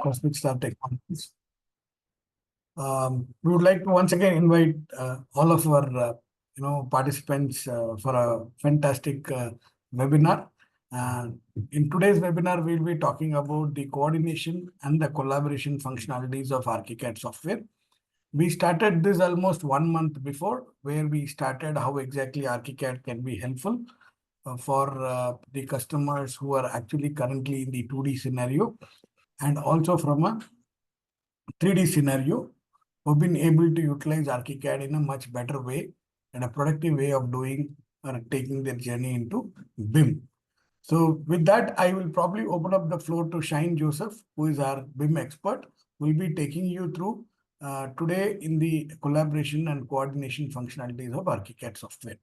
Cosmic Star Technologies. We would like to once again invite all of our participants for a fantastic webinar. In today's webinar, we'll be talking about the coordination and the collaboration functionalities of Archicad software. We started this almost 1 month before, where we started how exactly Archicad can be helpful for the customers who are actually currently in the 2D scenario, and also from a 3D scenario, who've been able to utilize Archicad in a much better way and a productive way of doing or taking their journey into BIM. So with that, I will probably open up the floor to Shine Joseph, who is our BIM expert, who will be taking you through today in the collaboration and coordination functionalities of Archicad software.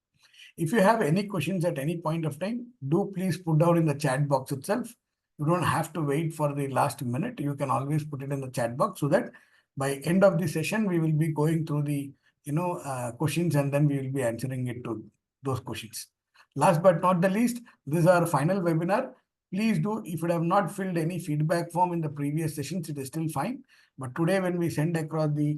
If you have any questions at any point of time, do please put down in the chat box itself. You don't have to wait for the last minute. You can always put it in the chat box so that by end of the session, we will be going through the questions, and then we will be answering it to those questions. Last but not the least, this is our final webinar. Please do, if you have not filled any feedback form in the previous sessions, it is still fine. But today, when we send across the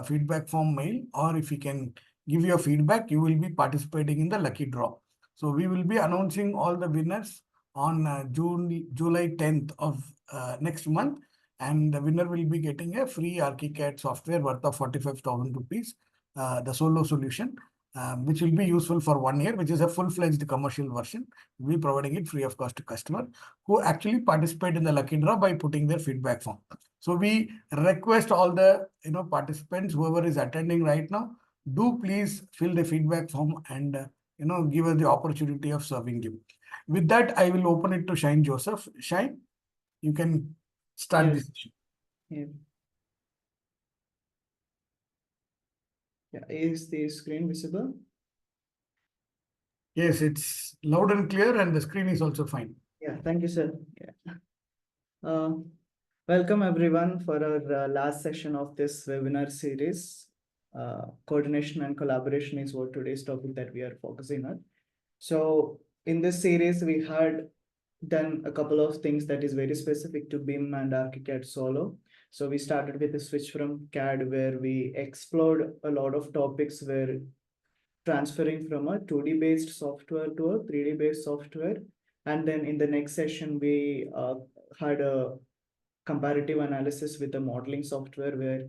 feedback form mail, or if you can give your feedback, you will be participating in the lucky draw. So we will be announcing all the winners on July 10th of next month. And the winner will be getting a free Archicad software worth of 45,000 rupees, the solo solution, which will be useful for 1 year, which is a full-fledged commercial version. We'll be providing it free of cost to customer who actually participate in the lucky draw by putting their feedback form. So we request all the participants, whoever is attending right now, do please fill the feedback form and give us the opportunity of serving you. With that, I will open it to Shine Joseph. Shine, you can start this session. Yeah, is the screen visible? Yes, it's loud and clear, and the screen is also fine. Yeah, thank you, sir. Yeah. Welcome everyone for our last session of this webinar series. Coordination and collaboration is what today's topic that we are focusing on. So in this series, we had done a couple of things that is very specific to BIM and Archicad Solo. So we started with a switch from CAD, where we explored a lot of topics where transferring from a 2D based software to a 3D based software. And then in the next session, we had a comparative analysis with the modeling software, where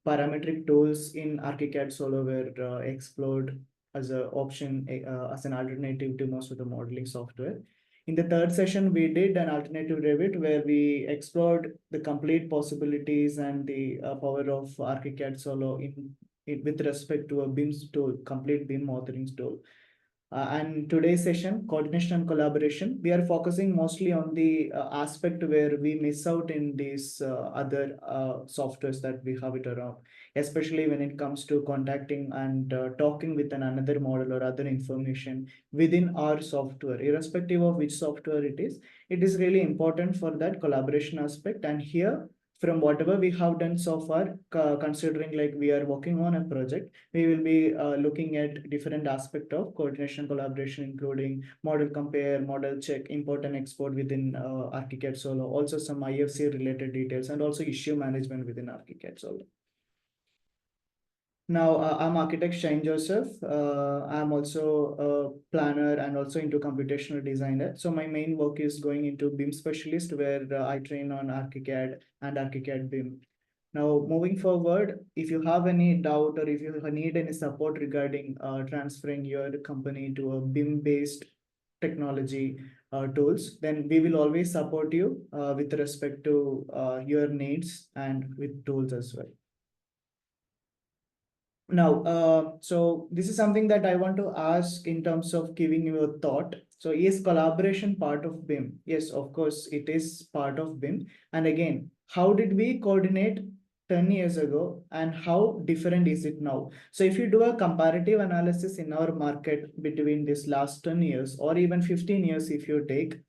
parametric tools in Archicad Solo were explored as an option, as an alternative to most of the modeling software. In the third session, we did an alternative Revit, where we explored the complete possibilities and the power of Archicad Solo with respect to a BIM tool, complete BIM authoring tool. And today's session, coordination and collaboration, we are focusing mostly on the aspect where we miss out in these other softwares that we have it around, especially when it comes to contacting and talking with another model or other information within our software, irrespective of which software it is really important for that collaboration aspect. And here, from whatever we have done so far, considering like we are working on a project, we will be looking at different aspects of coordination collaboration, including model compare, model check, import and export within Archicad Solo, also some IFC related details, and also issue management within Archicad Solo. Now, I'm architect Shine Joseph. I'm also a planner and also into computational designer. So my main work is going into BIM specialist, where I train on Archicad and Archicad BIM. Now, moving forward, if you have any doubt or if you need any support regarding transferring your company to a BIM-based technology tools, then we will always support you with respect to your needs and with tools as well. Now, so this is something that I want to ask in terms of giving you a thought. So is collaboration part of BIM? Yes, of course, it is part of BIM. And again, how did we coordinate 10 years ago and how different is it now? So if you do a comparative analysis in our market between this last 10 years or even 15 years, if you take,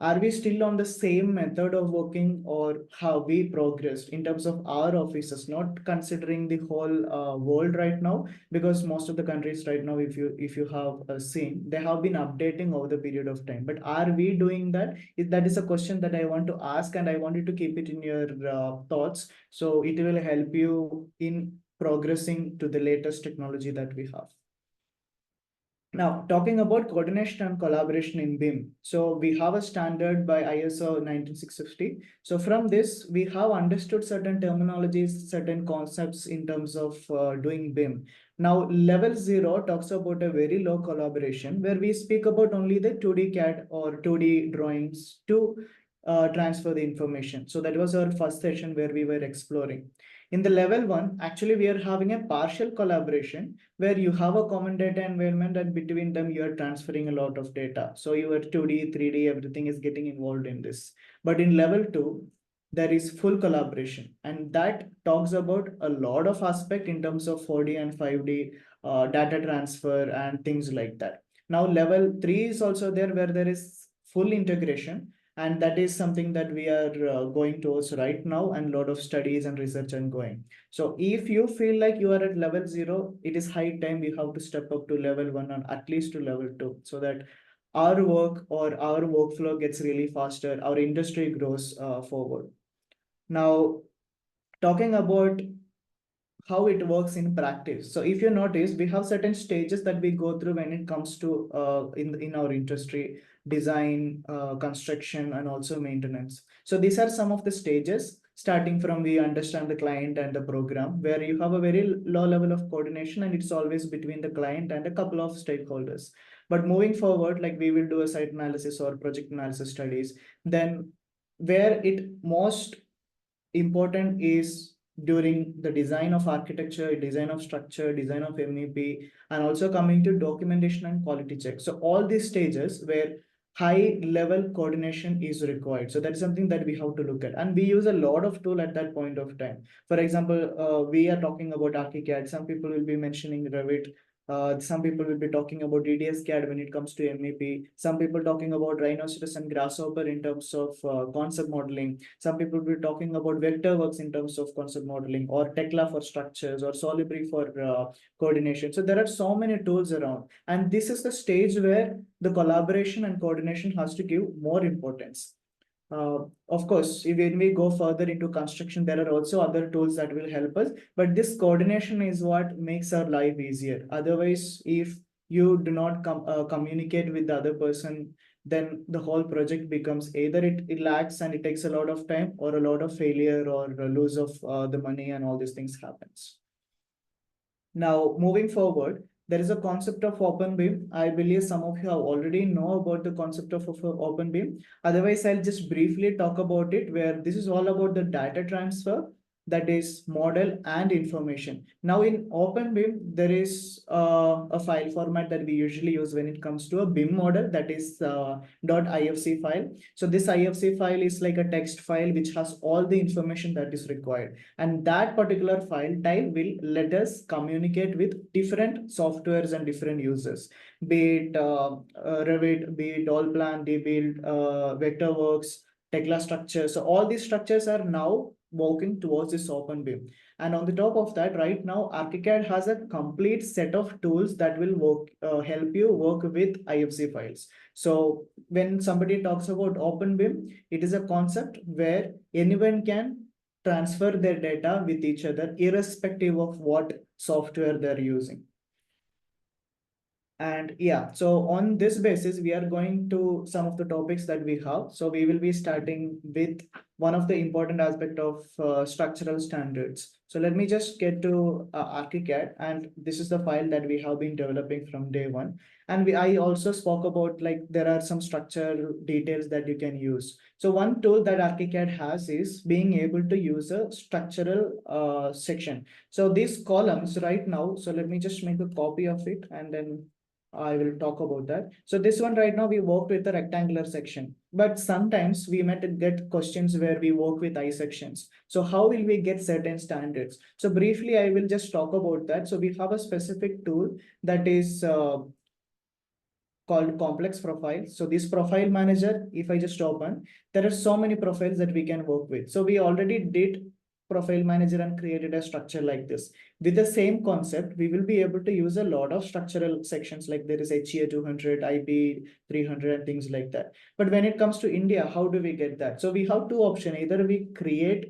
are we still on the same method of working, or have we progressed in terms of our offices, not considering the whole world right now, because most of the countries right now, if you have seen, they have been updating over the period of time. But are we doing that? That is a question that I want to ask, and I want you to keep it in your thoughts, so it will help you in progressing to the latest technology that we have. Now, talking about coordination and collaboration in BIM. So we have a standard by ISO 19650. So from this, we have understood certain terminologies, certain concepts in terms of doing BIM. Now, level 0 talks about a very low collaboration, where we speak about only the 2D CAD or 2D drawings to transfer the information. So that was our first session where we were exploring. In the level 1, actually, we are having a partial collaboration where you have a common data environment, and between them, you are transferring a lot of data. So your 2D, 3D, everything is getting involved in this. But in level 2, there is full collaboration, and that talks about a lot of aspect in terms of 4D and 5D data transfer and things like that. Now, level 3 is also there, where there is full integration, and that is something that we are going towards right now, and a lot of studies and research are going. So if you feel like you are at level 0, it is high time we have to step up to level 1 and at least to level 2, so that our work or our workflow gets really faster, our industry grows forward. Now, talking about how it works in practice. So if you notice, we have certain stages that we go through when it comes to in our industry: design, construction, and also maintenance. So these are some of the stages, starting from we understand the client and the program, where you have a very low level of coordination, and it's always between the client and a couple of stakeholders. But moving forward, like we will do a site analysis or project analysis studies, then where it most important is during the design of architecture, design of structure, design of MEP, and also coming to documentation and quality check. So all these stages where high level coordination is required. So that's something that we have to look at. And we use a lot of tool at that point of time. For example, we are talking about Archicad. Some people will be mentioning Revit. Some people will be talking about DDS CAD when it comes to MEP. Some people talking about Rhinoceros and Grasshopper in terms of concept modeling. Some people will be talking about Vectorworks in terms of concept modeling, or Tekla for structures, or Solibri for coordination. So there are so many tools around. And this is the stage where the collaboration and coordination has to give more importance. Of course, when we go further into construction, there are also other tools that will help us, but this coordination is what makes our life easier. Otherwise, if you do not communicate with the other person, then the whole project becomes either it lags and it takes a lot of time, or a lot of failure, or a lose of the money, and all these things happens. Now, moving forward, there is a concept of open beam. I believe some of you have already know about the concept of open beam. Otherwise, I'll just briefly talk about it, where this is all about the data transfer, that is model and information. Now in OpenBIM, there is a file format that we usually use when it comes to a BIM model, that is .ifc file. So this IFC file is like a text file which has all the information that is required. And that particular file type will let us communicate with different softwares and different users, be it Revit, be it Allplan, Dbuild, Vectorworks, Tekla structures. So all these structures are now working towards this open BIM. And on the top of that, right now, Archicad has a complete set of tools that will work, help you work with IFC files. So when somebody talks about open BIM, it is a concept where anyone can transfer their data with each other, irrespective of what software they're using. And yeah, so on this basis, we are going to some of the topics that we have. So we will be starting with one of the important aspect of structural standards. So let me just get to Archicad, and this is the file that we have been developing from day one. And I also spoke about, like, there are some structural details that you can use. So one tool that Archicad has is being able to use a structural section. So these columns right now, so let me just make a copy of it, and then I will talk about that. So this one right now, we worked with a rectangular section, but sometimes we might get questions where we work with I sections. So how will we get certain standards? So briefly, I will just talk about that. So we have a specific tool that is called complex profile. So this profile manager, if I just open, there are so many profiles that we can work with. So we already did profile manager and created a structure like this. With the same concept, we will be able to use a lot of structural sections, like there is HA 200, IP 300 and things like that. But when it comes to India, how do we get that? So we have two options. Either we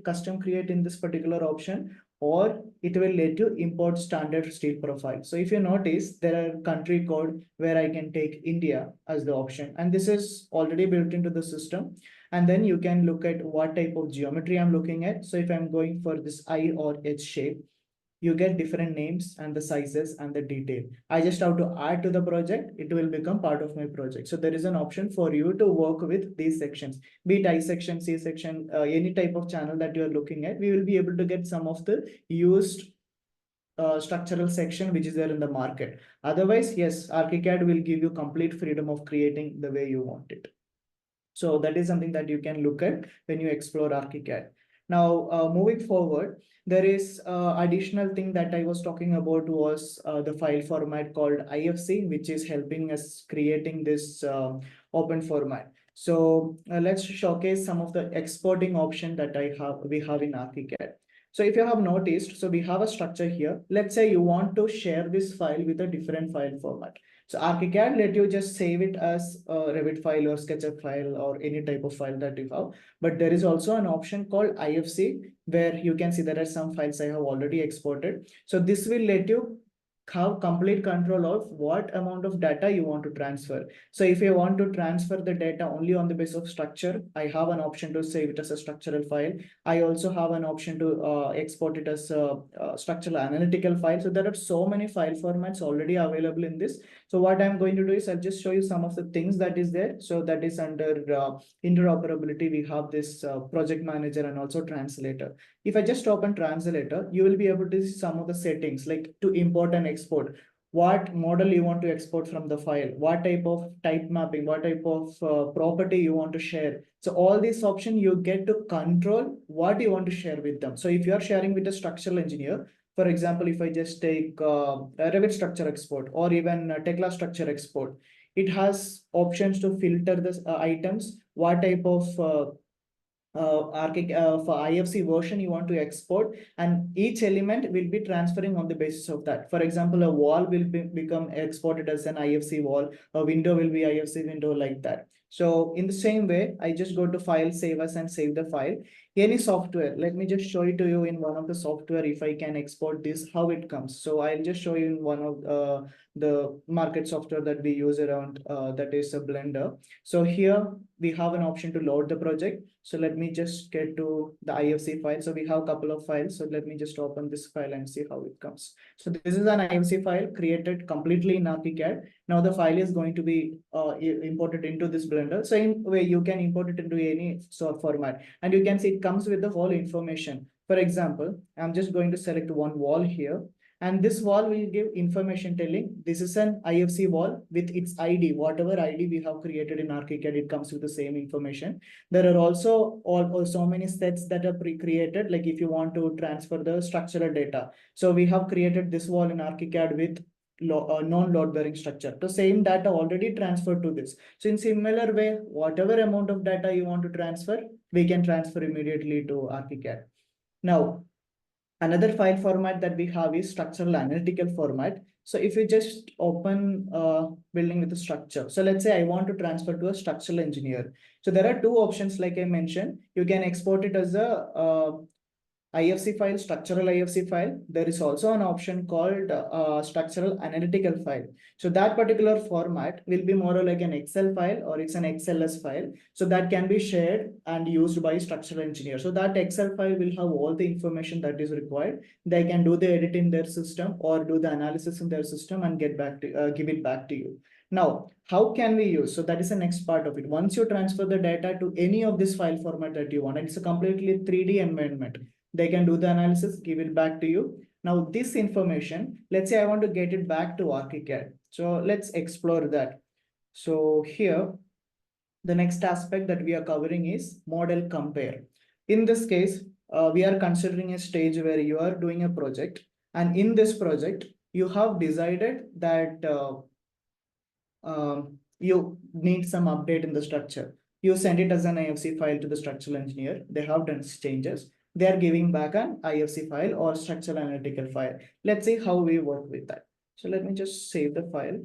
custom create in this particular option, or it will let you import standard steel profile. So if you notice, there are country code where I can take India as the option, and this is already built into the system. And then you can look at what type of geometry I'm looking at. So if I'm going for this I or H shape, you get different names and the sizes and the detail. I just have to add to the project. It will become part of my project. So there is an option for you to work with these sections, be it I section, C section, any type of channel that you're looking at. We will be able to get some of the used structural section which is there in the market. Otherwise, yes, Archicad will give you complete freedom of creating the way you want it. So that is something that you can look at when you explore Archicad. Now, moving forward, there is additional thing that I was talking about was the file format called IFC, which is helping us creating this open format. So let's showcase some of the exporting option that we have in Archicad. So if you have noticed, so we have a structure here. Let's say you want to share this file with a different file format. So Archicad let you just save it as a Revit file or SketchUp file or any type of file that you have. But there is also an option called IFC where you can see there are some files I have already exported. So this will let you have complete control of what amount of data you want to transfer. So if you want to transfer the data only on the basis of structure, I have an option to save it as a structural file. I also have an option to export it as a structural analytical file. So there are so many file formats already available in this. So what I'm going to do is I'll just show you some of the things that is there. So that is under interoperability. We have this project manager and also translator. If I just open translator, you will be able to see some of the settings like to import and export. What model you want to export from the file, what type of type mapping, what type of property you want to share. So all these options you get to control what you want to share with them. So if you are sharing with a structural engineer, for example, if I just take Revit structure export or even Tekla structure export, it has options to filter the items, what type of for IFC version you want to export, and each element will be transferring on the basis of that. For example, a wall will become exported as an IFC wall, a window will be IFC window, like that. So in the same way, I just go to file, save as, and save the file. Any software, let me just show it to you in one of the software if I can export this, how it comes. So I'll just show you in one of the market software that we use around, that is a Blender. So here we have an option to load the project. So let me just get to the IFC file. So we have a couple of files. So let me just open this file and see how it comes. So this is an IFC file created completely in Archicad. Now the file is going to be imported into this Blender. So in way you can import it into any sort of format, and you can see it comes with the whole information. For example, I'm just going to select one wall here. And this wall will give information telling this is an IFC wall with its ID, whatever ID we have created in Archicad, it comes with the same information. There are also so many sets that are pre-created, like if you want to transfer the structural data. So we have created this wall in Archicad with non-load bearing structure. The same data already transferred to this. So in similar way, whatever amount of data you want to transfer, we can transfer immediately to Archicad. Now, another file format that we have is structural analytical format. So if you just open building with a structure, so let's say I want to transfer to a structural engineer. So there are two options, like I mentioned. You can export it as a IFC file, structural IFC file. There is also an option called structural analytical file. So that particular format will be more like an Excel file, or it's an XLS file. So that can be shared and used by structural engineers. So that Excel file will have all the information that is required. They can do the edit in their system or do the analysis in their system and get back to give it back to you. Now, how can we use? So that is the next part of it. Once you transfer the data to any of this file format that you want, it's a completely 3D environment. They can do the analysis, give it back to you. Now this information, let's say I want to get it back to Archicad. So let's explore that. So here, the next aspect that we are covering is model compare. In this case, we are considering a stage where you are doing a project. And in this project, you have decided that you need some update in the structure. You send it as an IFC file to the structural engineer. They have done changes. They are giving back an IFC file or structural analytical file. Let's see how we work with that. So let me just save the file.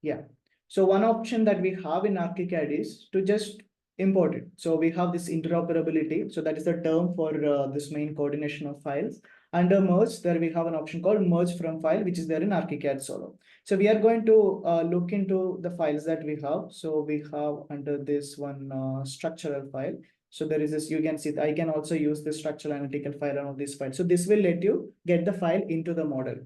Yeah. So one option that we have in Archicad is to just import it. So we have this interoperability. So that is the term for this main coordination of files. Under merge, there we have an option called merge from file, which is there in Archicad solo. So we are going to look into the files that we have. So we have under this one structural file. So there is this, you can see that I can also use the structural analytical file on this file. So this will let you get the file into the model.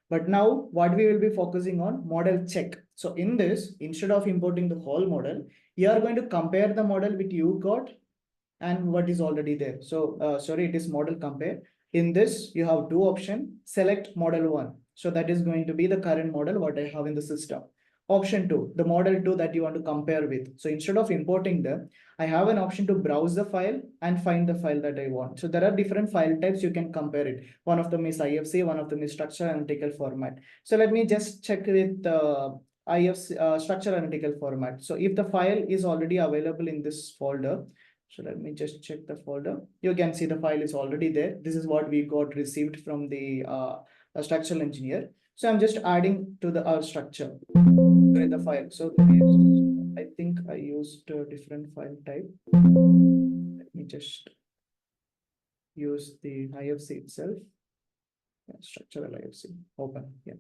But now what we will be focusing on model check. So in this, instead of importing the whole model, you are going to compare the model with you got and what is already there. So sorry, it is model compare. In this, you have two options. Select model one. So that is going to be the current model what I have in the system. Option two, the model two that you want to compare with. So instead of importing them, I have an option to browse the file and find the file that I want. So there are different file types you can compare it. One of them is IFC, one of them is structure analytical format. So let me just check with IFC structure analytical format. So if the file is already available in this folder, so let me just check the folder. You can see the file is already there. This is what we got received from the structural engineer. So I'm just adding to the our structure in the file. So I think I used a different file type. Let me just use the IFC itself. Yeah, structural IFC. Open. Yeah.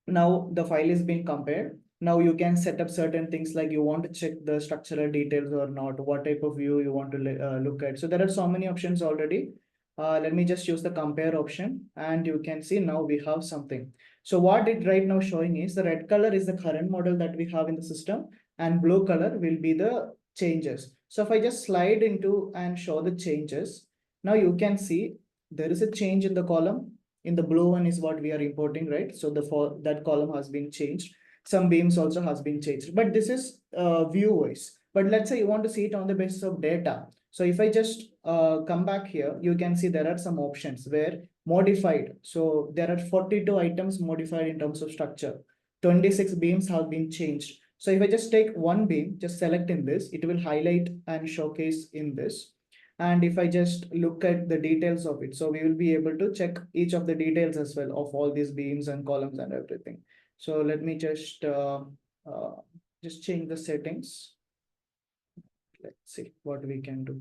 Now the file is being compared. Now you can set up certain things like you want to check the structural details or not, what type of view you want to look at. So there are so many options already. Let me just use the compare option and you can see now we have something. So what it right now showing is the red color is the current model that we have in the system and blue color will be the changes. So if I just slide into and show the changes, now you can see there is a change in the column. In the blue one is what we are importing, right? So that column has been changed. Some beams also has been changed, but this is view wise. But let's say you want to see it on the basis of data. So if I just come back here, you can see there are some options where modified. So there are 42 items modified in terms of structure. 26 beams have been changed. So if I just take one beam, just select in this, it will highlight and showcase in this. And if I just look at the details of it, so we will be able to check each of the details as well of all these beams and columns and everything. So let me just change the settings. Let's see what we can do.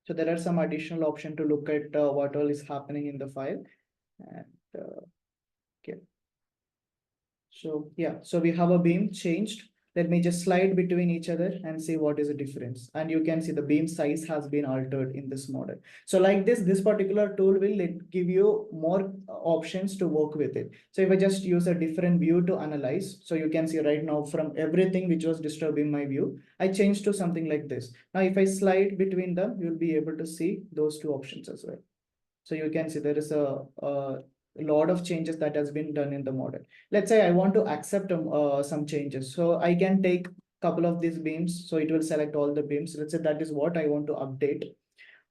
So there are some additional options to look at what all is happening in the file. And okay. So yeah, so we have a beam changed. Let me just slide between each other and see what is the difference. And you can see the beam size has been altered in this model. So like this particular tool will give you more options to work with it. So if I just use a different view to analyze, so you can see right now from everything which was disturbing my view, I changed to something like this. Now, if I slide between them, you'll be able to see those two options as well. So you can see there is a lot of changes that has been done in the model. Let's say I want to accept some changes. So I can take a couple of these beams. So it will select all the beams. Let's say that is what I want to update.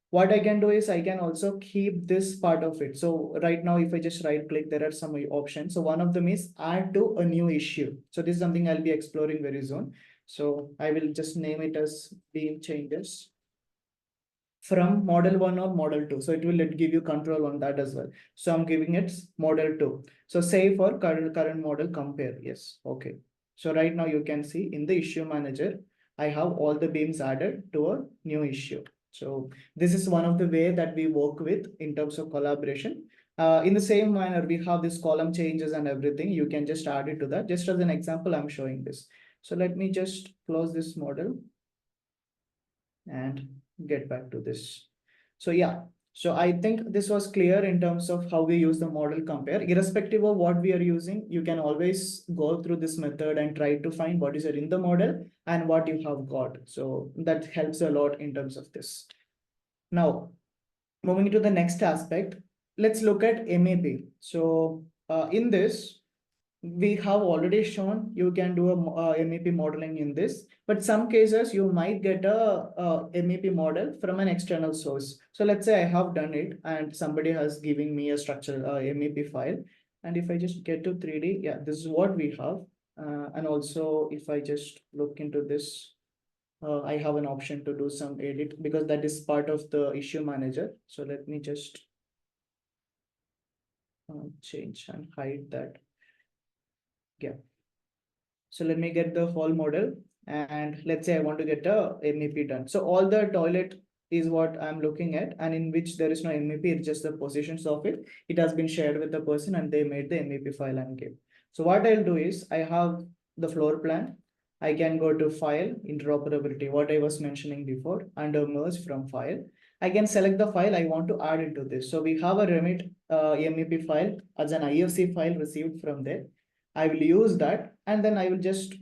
What I can do is I can also keep this part of it. So right now, if I just right click, there are some options. So one of them is add to a new issue. So this is something I'll be exploring very soon. So I will just name it as beam changes from model 1 or model 2. So it will give you control on that as well. So I'm giving it model 2. So say for current model compare. Yes. Okay. So right now you can see in the issue manager, I have all the beams added to a new issue. So this is one of the way that we work with in terms of collaboration. In the same manner, we have this column changes and everything. You can just add it to that. Just as an example, I'm showing this. So let me just close this model and get back to this. So yeah, so I think this was clear in terms of how we use the model compare. Irrespective of what we are using, you can always go through this method and try to find what is in the model and what you have got. So that helps a lot in terms of this. Now, moving to the next aspect, let's look at MAP. So in this, we have already shown you can do a MEP modeling in this, but some cases you might get a MEP model from an external source. So let's say I have done it and somebody has given me a structure MEP file. And if I just get to 3D, yeah, this is what we have. And also if I just look into this, I have an option to do some edit because that is part of the issue manager. So let me just change and hide that. Yeah. So let me get the whole model and let's say I want to get a MEP done. So all the toilet is what I'm looking at, and in which there is no MEP, it's just the positions of it. It has been shared with the person and they made the MEP file and give. So what I'll do is I have the floor plan. I can go to file, interoperability, what I was mentioning before, under merge from file. I can select the file I want to add into this. So we have a remit MEP file as an IFC file received from there. I will use that and then I will just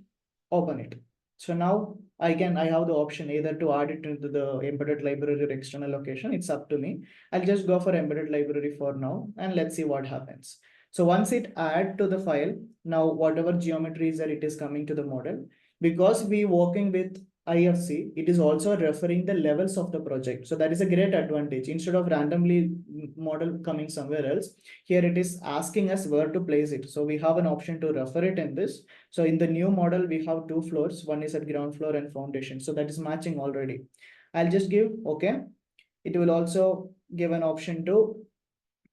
open it. So now I have the option either to add it into the embedded library or external location. It's up to me. I'll just go for embedded library for now and let's see what happens. So once it add to the file, now whatever geometries that it is coming to the model, because we working with IFC, it is also referring the levels of the project. So that is a great advantage. Instead of randomly model coming somewhere else, here it is asking us where to place it. So we have an option to refer it in this. So in the new model, we have 2 floors. One is at ground floor and foundation. So that is matching already. I'll just give okay. It will also give an option to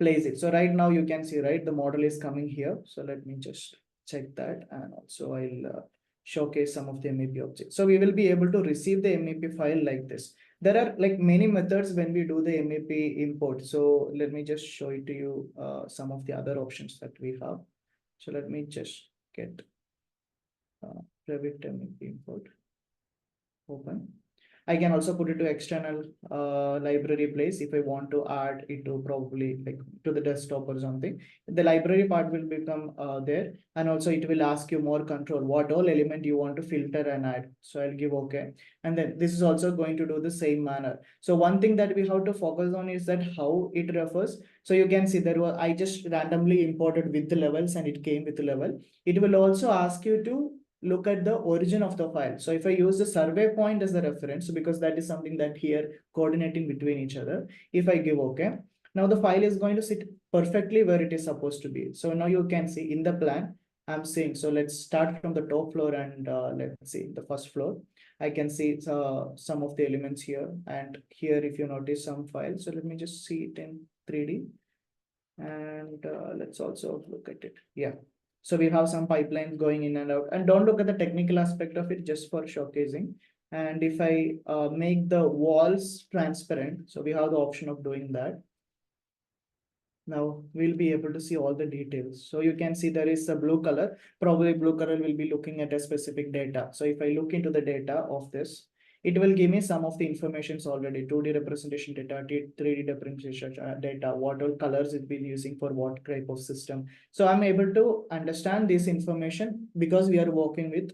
place it. So right now you can see, right, the model is coming here. So let me just check that. And also I'll showcase some of the MEP objects. So we will be able to receive the MEP file like this. There are like many methods when we do the MEP import. So let me just show it to you some of the other options that we have. So let me just get Revit MEP import open. I can also put it to external library place if I want to add it to probably like to the desktop or something. The library part will become there, and also it will ask you more control, what all element you want to filter and add. So I'll give okay. And then this is also going to do the same manner. So one thing that we have to focus on is that how it refers. So you can see there was, I just randomly imported with the levels and it came with the level. It will also ask you to look at the origin of the file. So if I use the survey point as the reference, because that is something that here coordinating between each other, if I give okay, now the file is going to sit perfectly where it is supposed to be. So now you can see in the plan, I'm saying, so let's start from the top floor and let's see the first floor. I can see some of the elements here, and here if you notice some files. So let me just see it in 3D and let's also look at it. Yeah. So we have some pipelines going in and out, and don't look at the technical aspect of it, just for showcasing. And if I make the walls transparent, so we have the option of doing that. Now we'll be able to see all the details. So you can see there is a blue color, probably blue color will be looking at a specific data. So if I look into the data of this, it will give me some of the informations already, 2D representation data, 3D representation data, what all colors it's been using for what type of system. So I'm able to understand this information because we are working with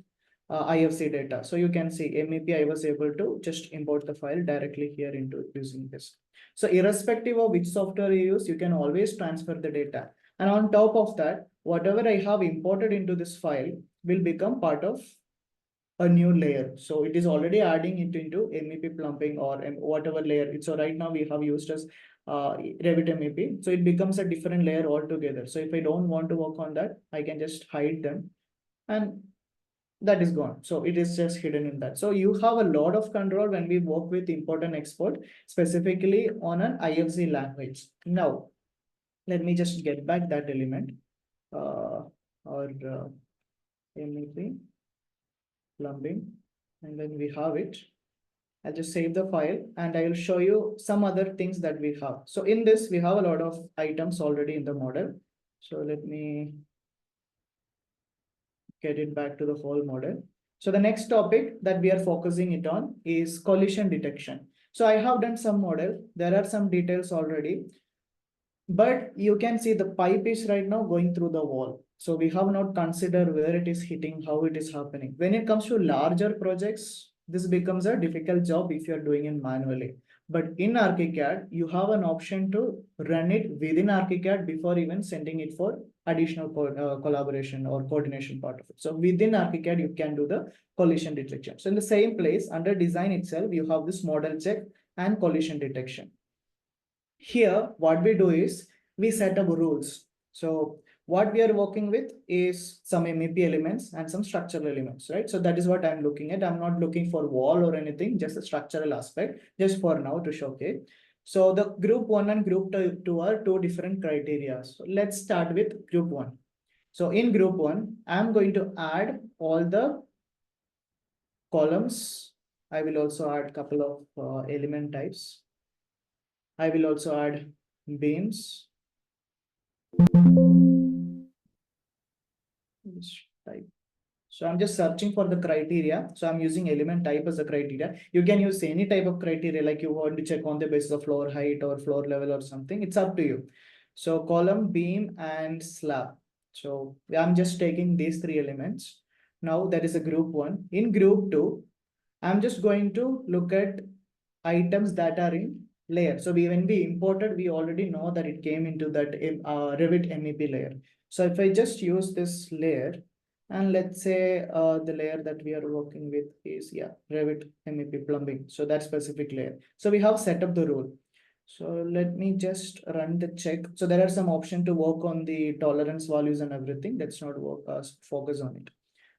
IFC data. So you can see MEP, I was able to just import the file directly here into using this. So irrespective of which software you use, you can always transfer the data. And on top of that, whatever I have imported into this file will become part of a new layer. So it is already adding it into MEP plumbing or whatever layer. So right now we have used as Revit MEP. So it becomes a different layer altogether. So if I don't want to work on that, I can just hide them and that is gone. So it is just hidden in that. So you have a lot of control when we work with import and export, specifically on an IFC language. Now, let me just get back that element or MEP plumbing, and then we have it. I'll just save the file and I will show you some other things that we have. So in this, we have a lot of items already in the model. So let me get it back to the whole model. So the next topic that we are focusing it on is collision detection. So I have done some model. There are some details already, but you can see the pipe is right now going through the wall. So we have not considered where it is hitting, how it is happening. When it comes to larger projects, this becomes a difficult job if you're doing it manually. But in Archicad, you have an option to run it within Archicad before even sending it for additional collaboration or coordination part of it. So within Archicad, you can do the collision detection. So in the same place, under design itself, you have this model check and collision detection. Here, what we do is we set up rules. So what we are working with is some MEP elements and some structural elements, right? So that is what I'm looking at. I'm not looking for wall or anything, just a structural aspect, just for now to showcase. So the group 1 and group 2 are two different criteria. So let's start with group 1. So in group 1, I'm going to add all the columns. I will also add a couple of element types. I will also add beams. Type. So I'm just searching for the criteria. So I'm using element type as a criteria. You can use any type of criteria, like you want to check on the basis of floor height or floor level or something. It's up to you. So column, beam, and slab. So I'm just taking these three elements. Now that is a group 1. In group 2, I'm just going to look at items that are in layer. So when we imported, we already know that it came into that Revit MEP layer. So if I just use this layer, and let's say the layer that we are working with is, yeah, Revit MEP plumbing. So that specific layer. So we have set up the rule. So let me just run the check. So there are some options to work on the tolerance values and everything. Let's not work, focus on it.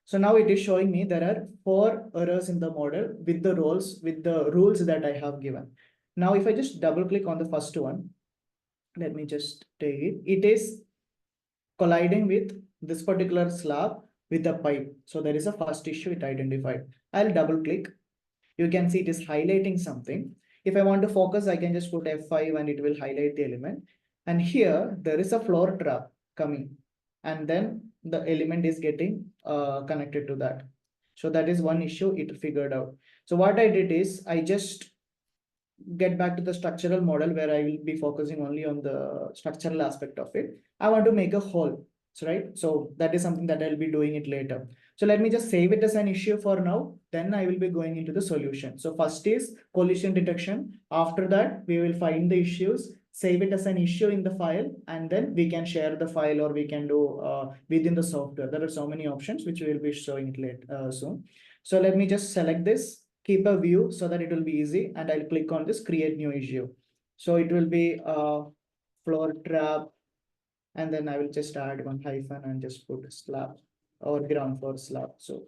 So now it is showing me there are 4 errors in the model with the rules that I have given. Now, if I just double click on the first one, let me just take it. It is colliding with this particular slab with a pipe. So there is a first issue it identified. I'll double click. You can see it is highlighting something. If I want to focus, I can just put F5 and it will highlight the element. And here there is a floor trap coming, and then the element is getting connected to that. So that is one issue it figured out. So what I did is I just get back to the structural model where I will be focusing only on the structural aspect of it. I want to make a hole, right? So that is something that I'll be doing it later. So let me just save it as an issue for now. Then I will be going into the solution. So first is collision detection. After that, we will find the issues, save it as an issue in the file, and then we can share the file or we can do within the software. There are so many options which we will be showing it later soon. So let me just select this, keep a view so that it will be easy, and I'll click on this create new issue. So it will be a floor trap, and then I will just add one hyphen and just put slab or ground floor slab. So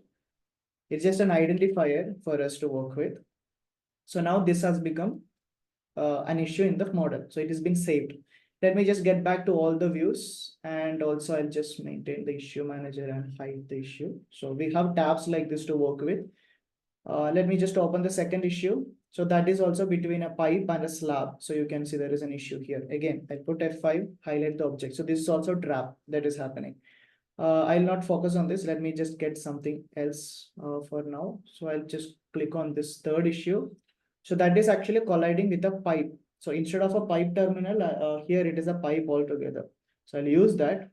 it's just an identifier for us to work with. So now this has become an issue in the model. So it has been saved. Let me just get back to all the views, and also I'll just maintain the issue manager and hide the issue. So we have tabs like this to work with. Let me just open the second issue. So that is also between a pipe and a slab. So you can see there is an issue here. Again, I put F5, highlight the object. So this is also trap that is happening. I'll not focus on this. Let me just get something else for now. So I'll just click on this third issue. So that is actually colliding with a pipe. So instead of a pipe terminal, here it is a pipe altogether. So I'll use that.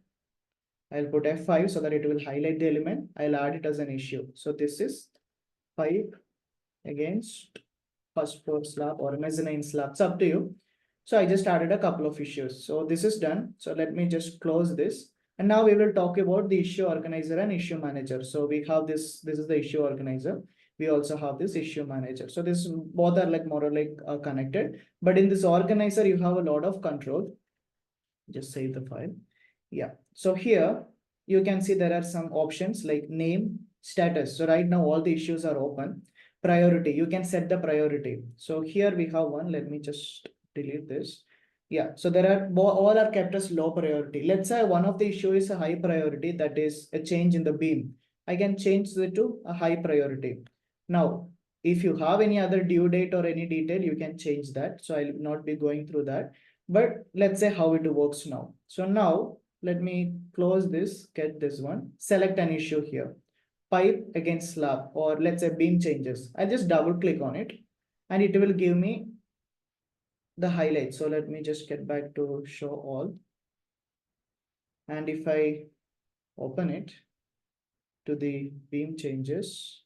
I'll put F5 so that it will highlight the element. I'll add it as an issue. So this is pipe against first floor slab or mezzanine slab. It's up to you. So I just added a couple of issues. So this is done. So let me just close this. And now we will talk about the issue organizer and issue manager. So we have this is the issue organizer. We also have this issue manager. So this both are like more or like connected. But in this organizer, you have a lot of control. Just save the file. Yeah. So here you can see there are some options like name, status. So right now all the issues are open. Priority, you can set the priority. So here we have one. Let me just delete this. Yeah, so there are all are kept as low priority. Let's say one of the issue is a high priority, that is a change in the beam. I can change it to a high priority. Now, if you have any other due date or any detail, you can change that. So I'll not be going through that. But let's say how it works now. So now let me close this, get this one, select an issue here. Pipe against slab, or let's say beam changes. I just double click on it and it will give me the highlight. So let me just get back to show all. And if I open it to the beam changes,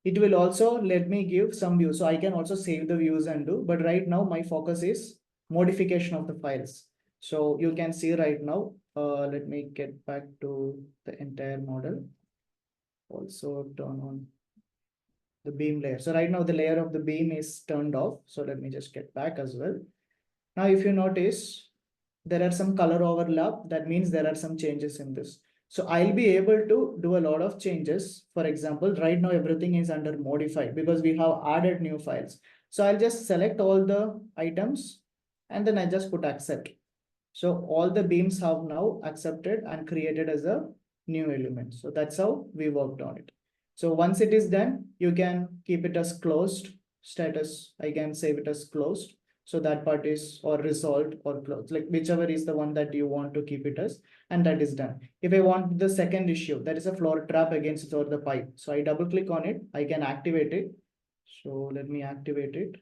It will also let me give some views. So I can also save the views and do, but right now my focus is modification of the files. So you can see right now, let me get back to the entire model. Also turn on the beam layer. So right now the layer of the beam is turned off. So let me just get back as well. Now, if you notice, there are some color overlap. That means there are some changes in this. So I'll be able to do a lot of changes. For example, right now everything is under modified because we have added new files. So I'll just select all the items and then I just put accept. So all the beams have now accepted and created as a new element. So that's how we worked on it. So once it is done, you can keep it as closed status. I can save it as closed. So that part is or resolved or closed, like whichever is the one that you want to keep it as, and that is done. If I want the second issue, that is a floor trap against or the pipe. So I double click on it, I can activate it. So let me activate it,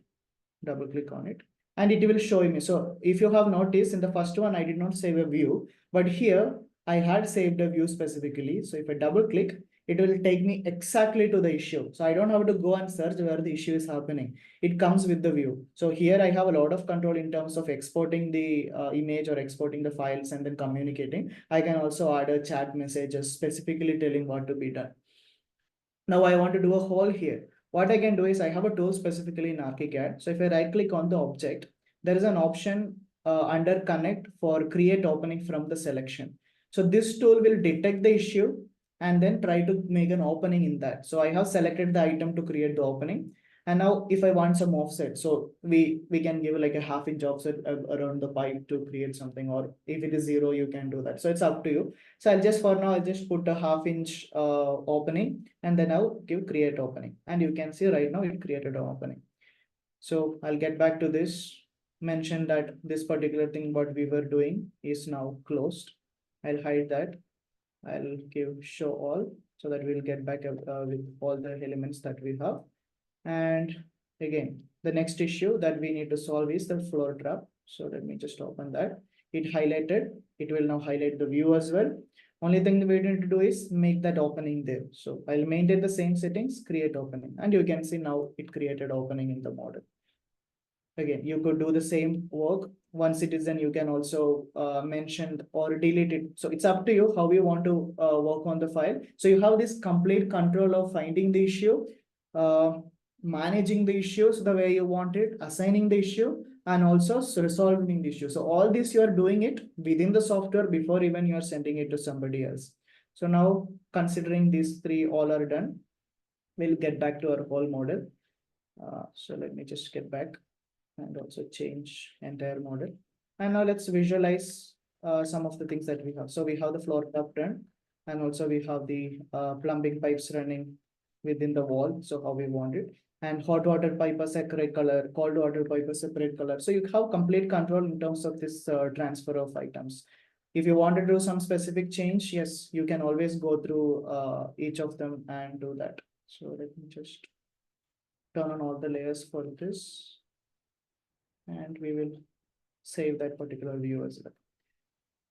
double click on it, and it will show me. So if you have noticed in the first one, I did not save a view, but here I had saved a view specifically. So if I double click, it will take me exactly to the issue. So I don't have to go and search where the issue is happening. It comes with the view. So here I have a lot of control in terms of exporting the image or exporting the files and then communicating. I can also add a chat messages specifically telling what to be done. Now I want to do a hole here. What I can do is I have a tool specifically in Archicad. So if I right click on the object, there is an option under connect for create opening from the selection. So this tool will detect the issue and then try to make an opening in that. So I have selected the item to create the opening. And now if I want some offset, so we can give like a 1/2 inch offset around the pipe to create something, or if it is 0, you can do that. So it's up to you. So I'll just for now, I'll just put a 1/2 inch opening and then I'll give create opening. And you can see right now it created an opening. So I'll get back to this, mention that this particular thing what we were doing is now closed. I'll hide that. I'll give show all so that we'll get back with all the elements that we have. And again, the next issue that we need to solve is the floor trap. So let me just open that. It highlighted, it will now highlight the view as well. Only thing we need to do is make that opening there. So I'll maintain the same settings, create opening, and you can see now it created opening in the model. Again, you could do the same work. Once it is done, you can also mention or delete it. So it's up to you how you want to work on the file. So you have this complete control of finding the issue, managing the issues the way you want it, assigning the issue, and also resolving the issue. So all this you are doing it within the software before even you are sending it to somebody else. So now considering these three all are done, we'll get back to our whole model. So let me just get back and also change entire model. And now let's visualize some of the things that we have. So we have the floor tap done, and also we have the plumbing pipes running within the wall. So how we want it. And hot water pipe a separate color, cold water pipe a separate color. So you have complete control in terms of this transfer of items. If you want to do some specific change, yes, you can always go through each of them and do that. So let me just turn on all the layers for this, and we will save that particular view as well.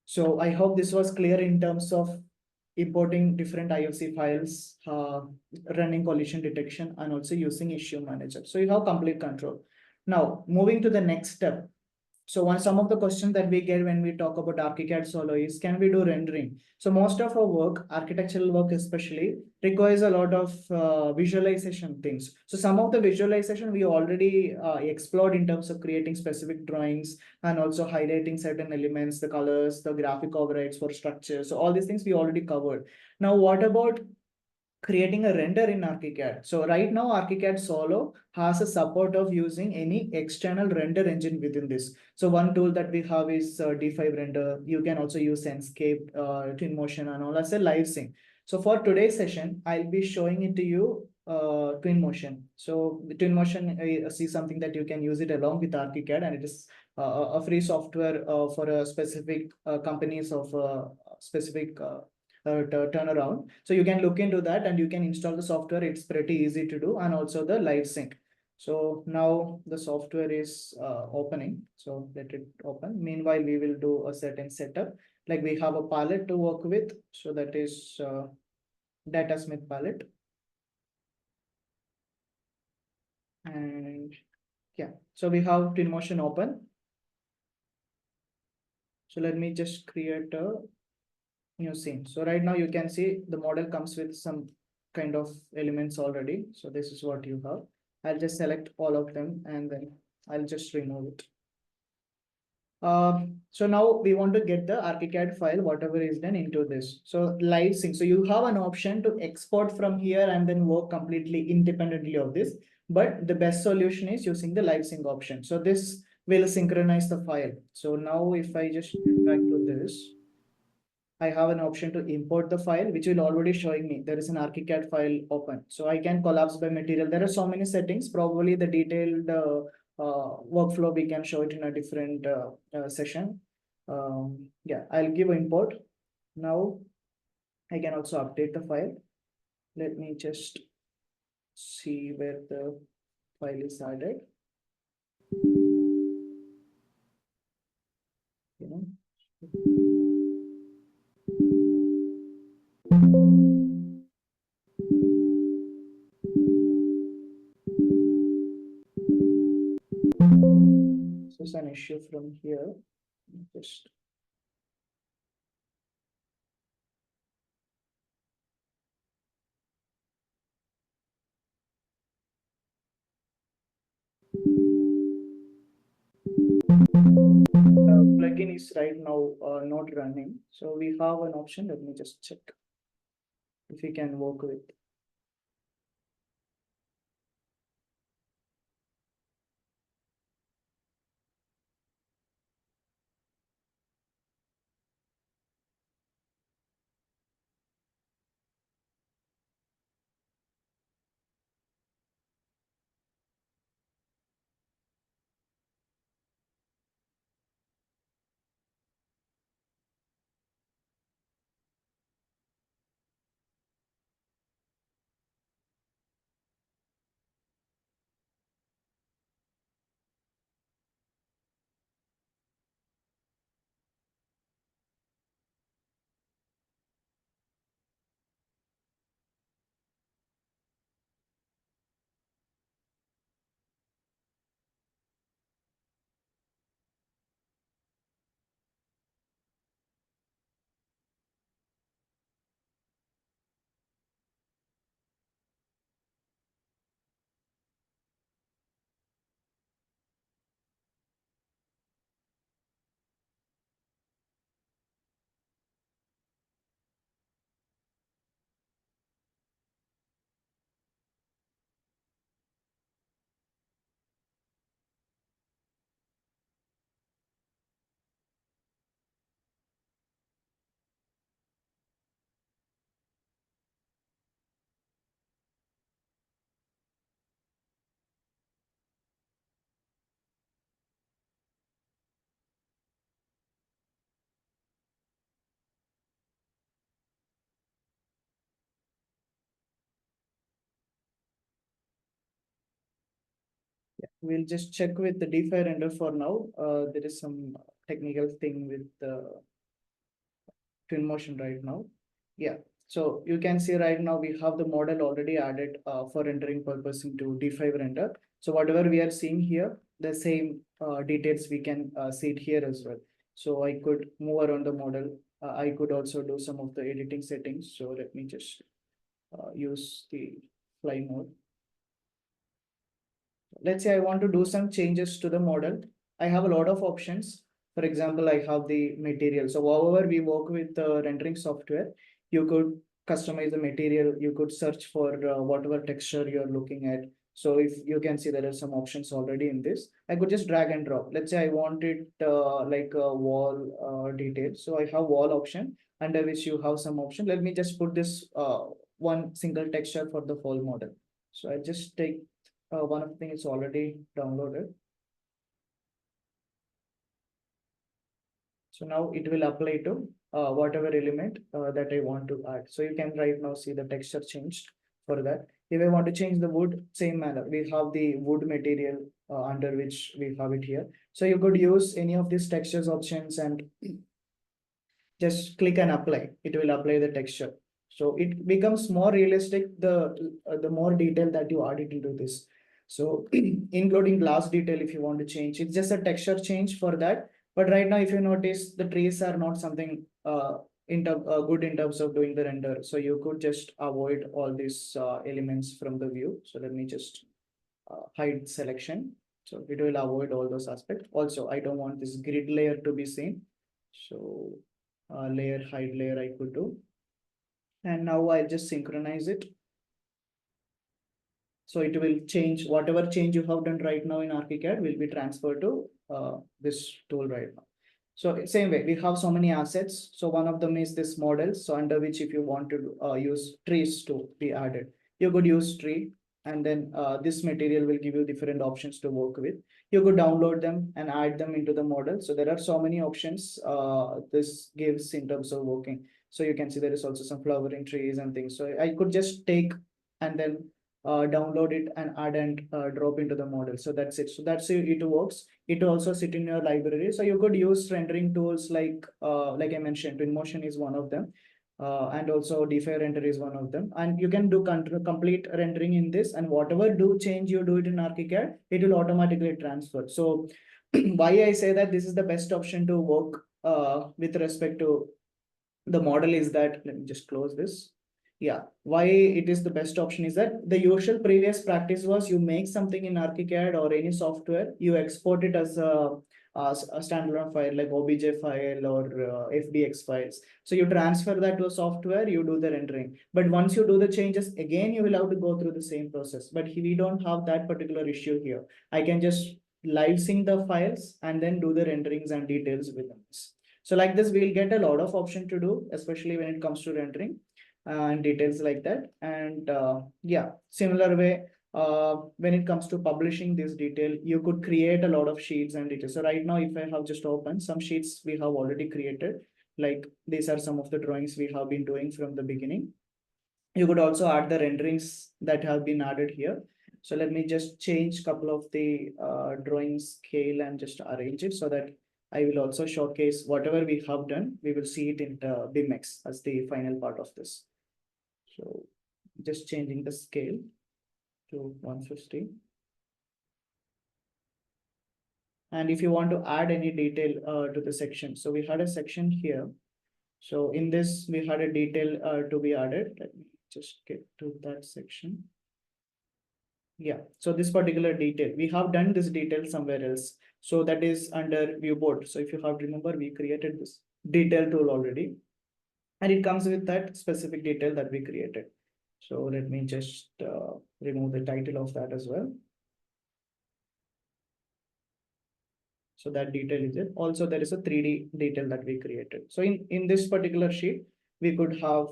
So I hope this was clear in terms of importing different IFC files, running collision detection, and also using issue manager. So you have complete control. Now, moving to the next step. So some of the questions that we get when we talk about Archicad Solo is, can we do rendering? So most of our work, architectural work especially, requires a lot of visualization things. So some of the visualization we already explored in terms of creating specific drawings and also highlighting certain elements, the colors, the graphic overrides for structure. So all these things we already covered. Now, what about creating a render in Archicad? So right now, Archicad Solo has a support of using any external render engine within this. So one tool that we have is D5 render. You can also use Enscape, Twinmotion, and all as a live sync. So for today's session, I'll be showing it to you Twinmotion. So the Twinmotion is something that you can use it along with Archicad, and it is a free software for a specific companies of specific turnaround. So you can look into that and you can install the software. It's pretty easy to do, and also the live sync. So now the software is opening. So let it open. Meanwhile, we will do a certain setup. Like we have a palette to work with. So that is Datasmith palette. And yeah, so we have Twinmotion open. So let me just create a new scene. So right now you can see the model comes with some kind of elements already. So this is what you have. I'll just select all of them and then I'll just remove it. So now we want to get the Archicad file, whatever is done, into this. So live sync. So you have an option to export from here and then work completely independently of this. But the best solution is using the live sync option. So this will synchronize the file. So now if I just get back to this, I have an option to import the file, which will already showing me there is an Archicad file open. So I can collapse by material. There are so many settings. Probably the detailed workflow we can show it in a different session. Yeah, I'll give import. Now I can also update the file. Let me just see where the file is added. You know. So it's an issue from here. Just plugin is right now not running. So we have an option. Let me just check if we can work with. We'll just check with the DeFi render for now. There is some technical thing with the Twinmotion right now. Yeah, so you can see right now we have the model already added for rendering purpose into DeFi render. So whatever we are seeing here, the same details we can see it here as well. So I could move around the model. I could also do some of the editing settings. So let me just use the fly mode. Let's say I want to do some changes to the model. I have a lot of options. For example, I have the material. So however we work with the rendering software, you could customize the material. You could search for whatever texture you're looking at. So if you can see there are some options already in this, I could just drag and drop. Let's say I want it like a wall detail. So I have wall option under which you have some option. Let me just put this one single texture for the whole model. So I just take one of the things is already downloaded. So now it will apply to whatever element that I want to add. So you can right now see the texture changed for that. If I want to change the wood, same manner. We have the wood material under which we have it here. So you could use any of these textures options and just click and apply. It will apply the texture. So it becomes more realistic the more detail that you add it into this. So including glass detail, if you want to change, it's just a texture change for that. But right now, if you notice, the trees are not something good in terms of doing the render. So you could just avoid all these elements from the view. So let me just hide selection. So it will avoid all those aspects. Also, I don't want this grid layer to be seen. So layer, hide layer I could do. And now I just synchronize it. So it will change, whatever change you have done right now in Archicad will be transferred to this tool right now. So same way, we have so many assets. So one of them is this model. So under which if you want to use trees to be added, you could use tree. And then this material will give you different options to work with. You could download them and add them into the model. So there are so many options this gives in terms of working. So you can see there is also some flowering trees and things. So I could just take and then download it and add and drop into the model. So that's it. So that's how it works. It also sit in your library. So you could use rendering tools like I mentioned, Twinmotion is one of them. And also DeFi render is one of them. And you can do complete rendering in this, and whatever change you do it in Archicad, it will automatically transfer. So why I say that this is the best option to work with respect to the model is that, let me just close this. Yeah, why it is the best option is that the usual previous practice was you make something in Archicad or any software, you export it as a standalone file like OBJ file or FBX files. So you transfer that to a software, you do the rendering. But once you do the changes, again, you will have to go through the same process. But we don't have that particular issue here. I can just live sync the files and then do the renderings and details within this. So like this, we'll get a lot of option to do, especially when it comes to rendering and details like that. And yeah, similar way, when it comes to publishing this detail, you could create a lot of sheets and details. So right now, if I have just opened some sheets we have already created, like these are some of the drawings we have been doing from the beginning. You could also add the renderings that have been added here. So let me just change a couple of the drawing scale and just arrange it so that I will also showcase whatever we have done. We will see it in the BIMX as the final part of this. So just changing the scale to 150. And if you want to add any detail to the section, so we had a section here. So in this, we had a detail to be added. Let me just get to that section. Yeah, so this particular detail, we have done this detail somewhere else. So that is under viewport. So if you have remember, we created this detail tool already. And it comes with that specific detail that we created. So let me just remove the title of that as well. So that detail is it. Also, there is a 3D detail that we created. So in this particular sheet, we could have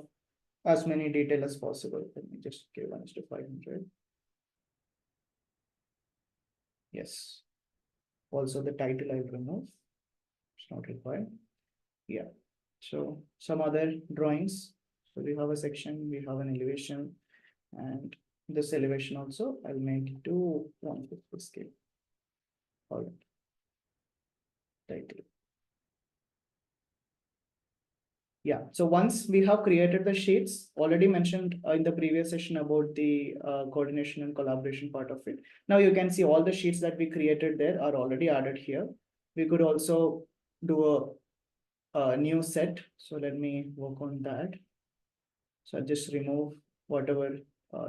as many detail as possible. Let me just give 1:500. Yes. Also the title I will remove. It's not required. Yeah. So some other drawings. So we have a section, we have an elevation, and this elevation also I'll make it to 1/5 scale. All right. Title. Yeah, so once we have created the sheets, already mentioned in the previous session about the coordination and collaboration part of it. Now you can see all the sheets that we created there are already added here. We could also do a new set. So let me work on that. So I'll just remove whatever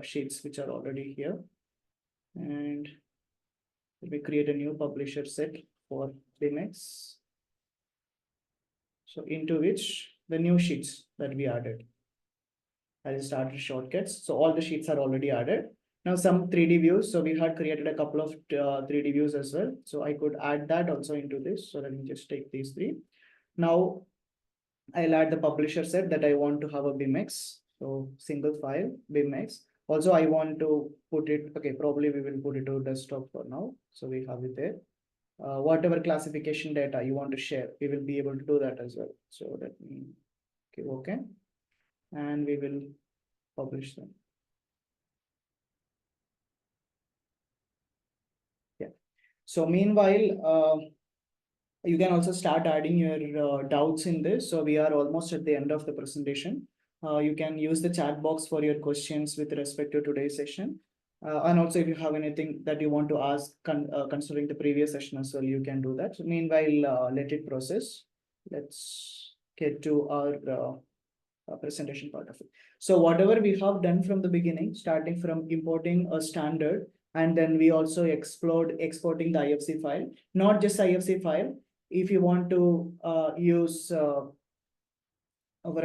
sheets which are already here. And we create a new publisher set for BIMX. So into which the new sheets that we added. I just added shortcuts. So all the sheets are already added. Now some 3D views. So we had created a couple of 3D views as well. So I could add that also into this. So let me just take these three. Now I'll add the publisher set that I want to have a BIMX. So single file BIMX. Also I want to put it, okay, probably we will put it to desktop for now. So we have it there. Whatever classification data you want to share, we will be able to do that as well. So let me give okay. And we will publish them. Yeah. So meanwhile, you can also start adding your doubts in this. So we are almost at the end of the presentation. You can use the chat box for your questions with respect to today's session. And also, if you have anything that you want to ask, considering the previous session as well, you can do that. So meanwhile, let it process. Let's get to our presentation part of it. So whatever we have done from the beginning, starting from importing a standard, and then we also explored exporting the IFC file, not just IFC file. If you want to use, for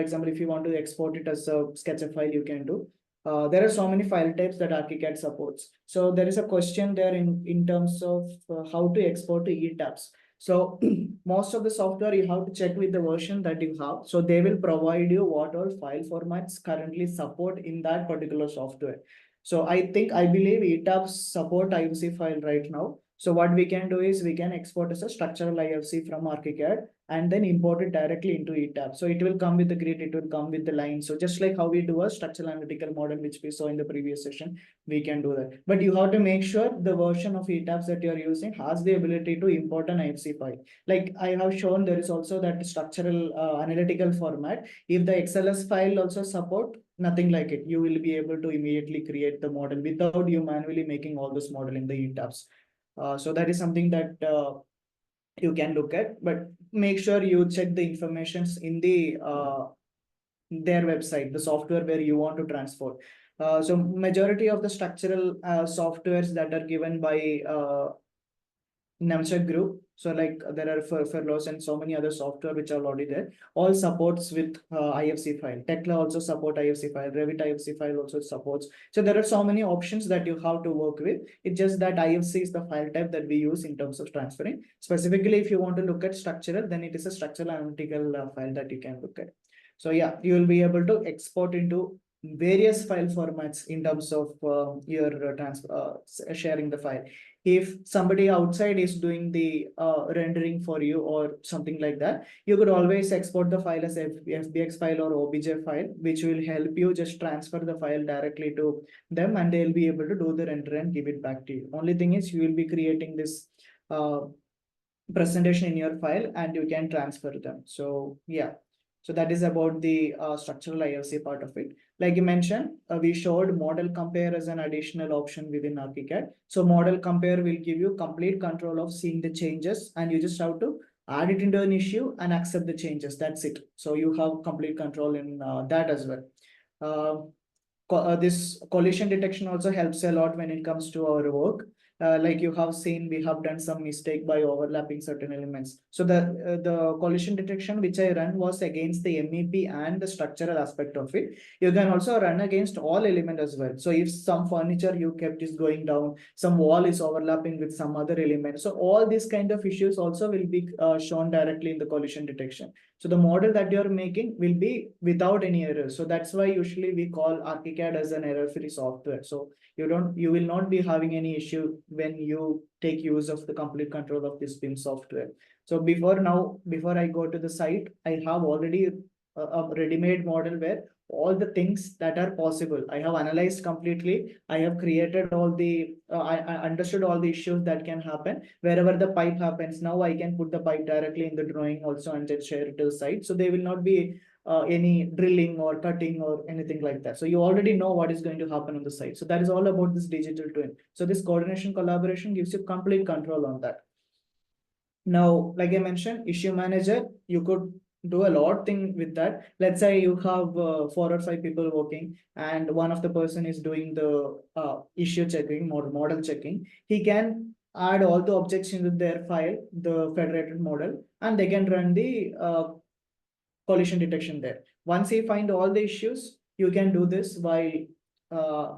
example, if you want to export it as a sketchup file, you can do. There are so many file types that Archicad supports. So there is a question there in terms of how to export to ETABS. So most of the software you have to check with the version that you have. So they will provide you what all file formats currently support in that particular software. So I believe ETABS support IFC file right now. So what we can do is we can export as a structural IFC from Archicad and then import it directly into ETAB. So it will come with the grid, it will come with the line. So just like how we do a structural analytical model, which we saw in the previous session, we can do that. But you have to make sure the version of ETABs that you're using has the ability to import an IFC file. Like I have shown, there is also that structural analytical format. If the XLS file also support, nothing like it. You will be able to immediately create the model without you manually making all this model in the ETABs. So that is something that you can look at, but make sure you check the informations in the their website, the software where you want to transfer. So majority of the structural softwares that are given by Namsek group. So like there are Furlos and so many other software which are already there. All supports with IFC file. Tekla also support IFC file. Revit IFC file also supports. So there are so many options that you have to work with. It's just that IFC is the file type that we use in terms of transferring. Specifically, if you want to look at structural, then it is a structural analytical file that you can look at. So yeah, you will be able to export into various file formats in terms of your sharing the file. If somebody outside is doing the rendering for you or something like that, you could always export the file as FBX file or OBJ file, which will help you just transfer the file directly to them and they'll be able to do the render and give it back to you. Only thing is you will be creating this presentation in your file and you can transfer them. So yeah. So that is about the structural IFC part of it. Like you mentioned, we showed model compare as an additional option within Archicad. So model compare will give you complete control of seeing the changes and you just have to add it into an issue and accept the changes. That's it. So you have complete control in that as well. This collision detection also helps a lot when it comes to our work. Like you have seen, we have done some mistake by overlapping certain elements. So the collision detection which I run was against the MEP and the structural aspect of it. You can also run against all element as well. So if some furniture you kept is going down, some wall is overlapping with some other element. So all these kind of issues also will be shown directly in the collision detection. So the model that you're making will be without any errors. So that's why usually we call Archicad as an error-free software. So you will not be having any issue when you take use of the complete control of this BIM software. So before I go to the site, I have already a ready-made model where all the things that are possible, I have analyzed completely. I have created all the, I understood all the issues that can happen. Wherever the pipe happens, now I can put the pipe directly in the drawing also and then share it to the site. So there will not be any drilling or cutting or anything like that. So you already know what is going to happen on the site. So that is all about this digital twin. So this coordination collaboration gives you complete control on that. Now, like I mentioned, issue manager, you could do a lot thing with that. Let's say you have 4 or 5 people working and one of the person is doing the issue checking, model checking. He can add all the objects into their file, the federated model, and they can run the collision detection there. Once you find all the issues, you can do this while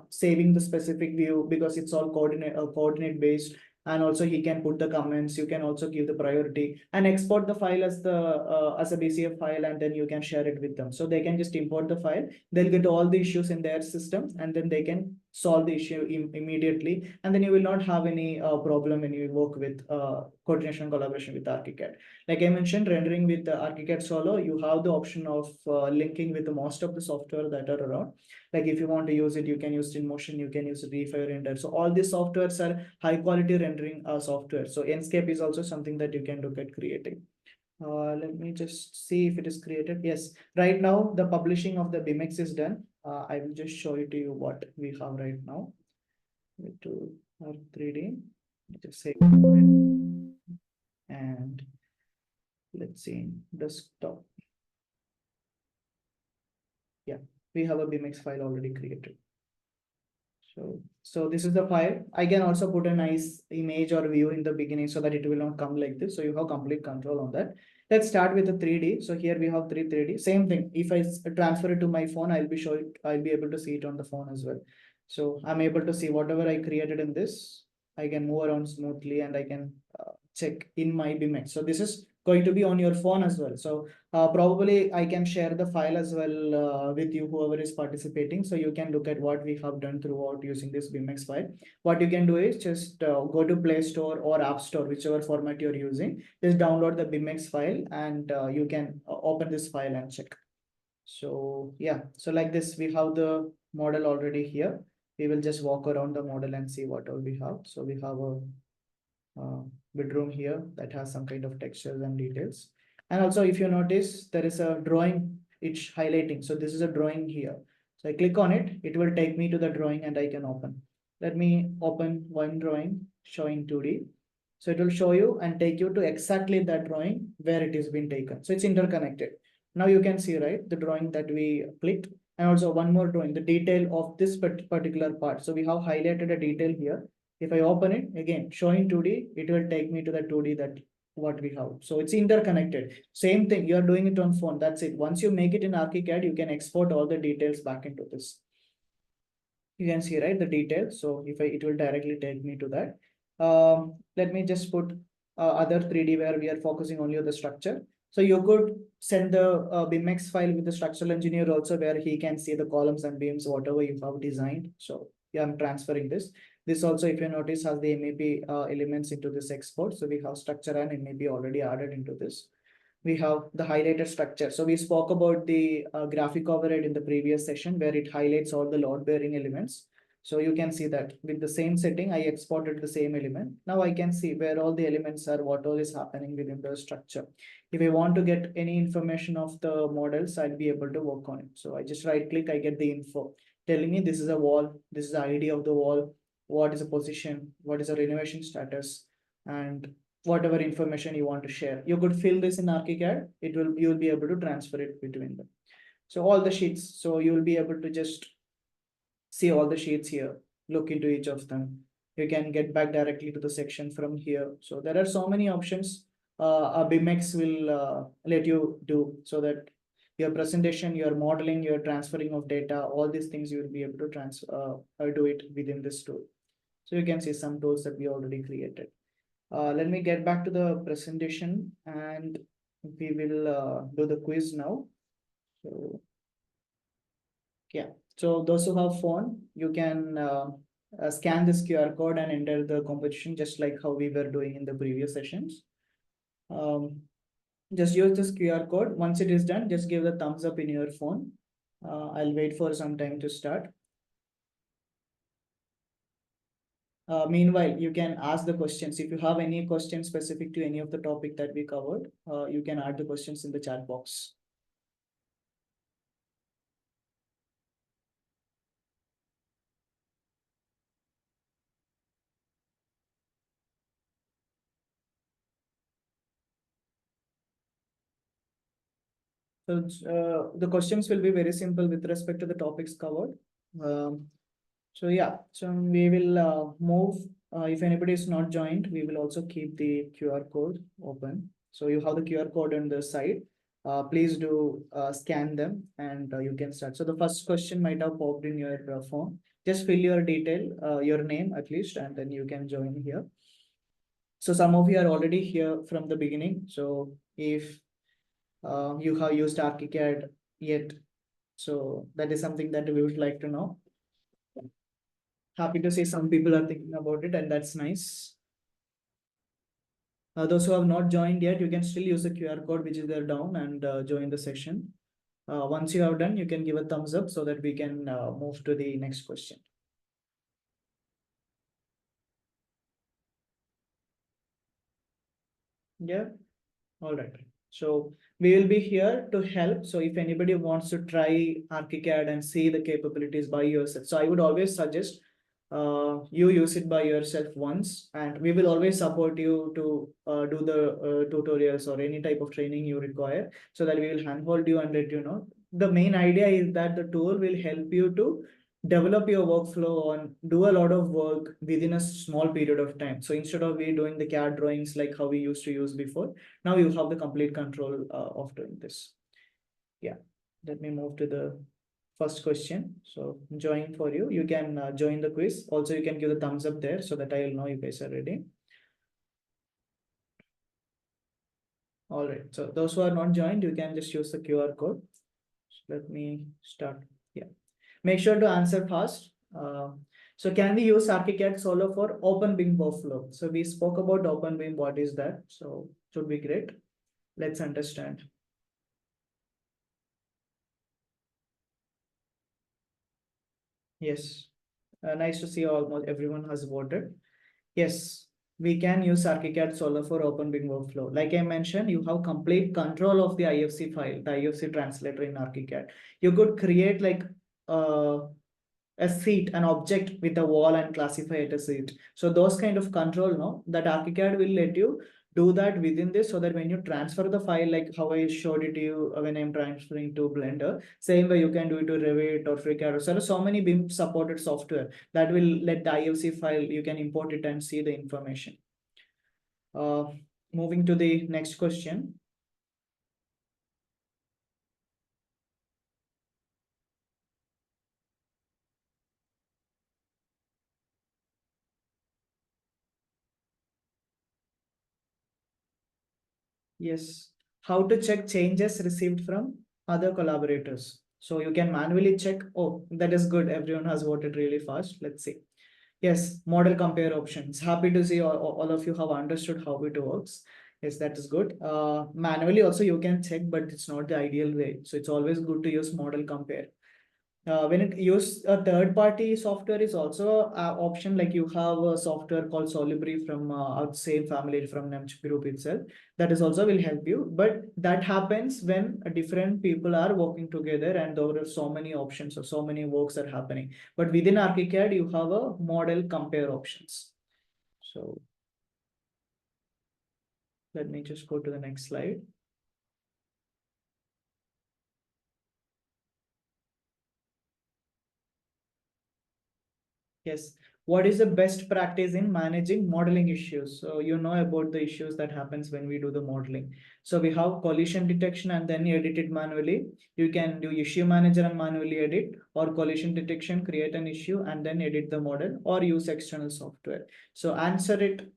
saving the specific view because it's all coordinate based. And also he can put the comments. You can also give the priority and export the file as a BCF file, and then you can share it with them. So they can just import the file. They'll get all the issues in their system, and then they can solve the issue immediately. And then you will not have any problem when you work with coordination and collaboration with Archicad. Like I mentioned, rendering with the Archicad Solo, you have the option of linking with the most of the software that are around. Like if you want to use it, you can use InMotion, you can use Refire Render. So all these softwares are high quality rendering software. So Enscape is also something that you can look at creating. Let me just see if it is created. Yes, right now the publishing of the BIMX is done. I will just show it to you what we have right now. to our 3D. Just say and let's see desktop. Yeah, we have a BMX file already created. So this is the file. I can also put a nice image or view in the beginning so that it will not come like this. So you have complete control on that. Let's start with the 3D. So here we have 3D. Same thing. If I transfer it to my phone, I'll be able to see it on the phone as well. So I'm able to see whatever I created in this. I can move around smoothly and I can check in my BMX. So this is going to be on your phone as well. So probably I can share the file as well with you, whoever is participating. So you can look at what we have done throughout using this BMX file. What you can do is just go to Play Store or App Store, whichever format you're using. Just download the BMX file and you can open this file and check. So yeah, so like this, we have the model already here. We will just walk around the model and see what all we have. So we have a bedroom here that has some kind of textures and details. And also if you notice, there is a drawing, it's highlighting. So this is a drawing here. So I click on it, it will take me to the drawing and I can open. Let me open one drawing showing 2D. So it will show you and take you to exactly that drawing where it is being taken. So it's interconnected. Now you can see, right, the drawing that we clicked, and also one more drawing, the detail of this particular part. So we have highlighted a detail here. If I open it again, showing 2D, it will take me to the 2D that what we have. So it's interconnected. Same thing, you're doing it on phone. That's it. Once you make it in Archicad, you can export all the details back into this. You can see, right, the details. So if it will directly take me to that. Let me just put other 3D where we are focusing only on the structure. So you could send the BMX file with the structural engineer also, where he can see the columns and beams, whatever you have designed. So yeah, I'm transferring this. This also, if you notice, has the MAP elements into this export. So we have structure and MAP already added into this. We have the highlighted structure. So we spoke about the graphic override in the previous session where it highlights all the load bearing elements. So you can see that with the same setting, I exported the same element. Now I can see where all the elements are, what all is happening within the structure. If I want to get any information of the models, I'll be able to work on it. So I just right click, I get the info telling me this is a wall, this is the ID of the wall, what is the position, what is the renovation status, and whatever information you want to share. You could fill this in Archicad. You will be able to transfer it between them. So all the sheets. So you will be able to just see all the sheets here, look into each of them. You can get back directly to the section from here. So there are so many options a BMX will let you do, so that your presentation, your modeling, your transferring of data, all these things you will be able to do it within this tool. So you can see some tools that we already created. Let me get back to the presentation and we will do the quiz now. So yeah, so those who have phone, you can scan this QR code and enter the competition just like how we were doing in the previous sessions. Just use this QR code. Once it is done, just give the thumbs up in your phone. I'll wait for some time to start. Meanwhile, you can ask the questions. If you have any questions specific to any of the topic that we covered, you can add the questions in the chat box. So the questions will be very simple with respect to the topics covered. So yeah, so we will move. If anybody is not joined, we will also keep the QR code open. So you have the QR code on the side. Please do scan them and you can start. So the first question might have popped in your phone. Just fill your detail, your name at least, and then you can join here. So some of you are already here from the beginning. So if you have used Archicad yet, so that is something that we would like to know. Happy to see some people are thinking about it, and that's nice. Those who have not joined yet, you can still use the QR code which is there down and join the session. Once you have done, you can give a thumbs up so that we can move to the next question. Yeah, all right. So we will be here to help. So if anybody wants to try Archicad and see the capabilities by yourself, so I would always suggest you use it by yourself once, and we will always support you to do the tutorials or any type of training you require, so that we will handhold you and let you know. The main idea is that the tool will help you to develop your workflow and do a lot of work within a small period of time. So instead of we doing the CAD drawings like how we used to use before, now you have the complete control of doing this. Yeah, let me move to the first question. So join for you. You can join the quiz. Also, you can give the thumbs up there so that I will know you guys are ready. All right. So those who are not joined, you can just use the QR code. So let me start. Yeah. Make sure to answer fast. So can we use Archicad Solo for open beam workflow? So we spoke about open beam. What is that? So should be great. Let's understand. Yes. Nice to see almost everyone has voted. Yes, we can use Archicad Solo for open beam workflow. Like I mentioned, you have complete control of the IFC file, the IFC translator in Archicad. You could create like uh, a seat, an object with a wall and classify it as seat. So those kind of control, no, that Archicad will let you do that within this, so that when you transfer the file, like how I showed it to you when I'm transferring to Blender, same way you can do it to Revit or FreeCAD. So there are so many BIM supported software that will let the IFC file, you can import it and see the information. Uh, Moving to the next question. Yes. How to check changes received from other collaborators. So you can manually check. Oh, that is good. Everyone has voted really fast. Let's see. Yes, model compare options. Happy to see all of you have understood how it works. Yes, that is good. Manually also you can check, but it's not the ideal way. So it's always good to use model compare. When it use a third party software is also an option, like you have a software called Solibri from same family from NEMC group itself. That is also will help you, but that happens when different people are working together and there are so many options or so many works are happening. But within Archicad, you have a model compare options. So let me just go to the next slide. Yes. What is the best practice in managing modeling issues? So you know about the issues that happens when we do the modeling. So we have collision detection and then you edit it manually. You can do issue manager and manually edit, or collision detection, create an issue and then edit the model, or use external software. So answer it,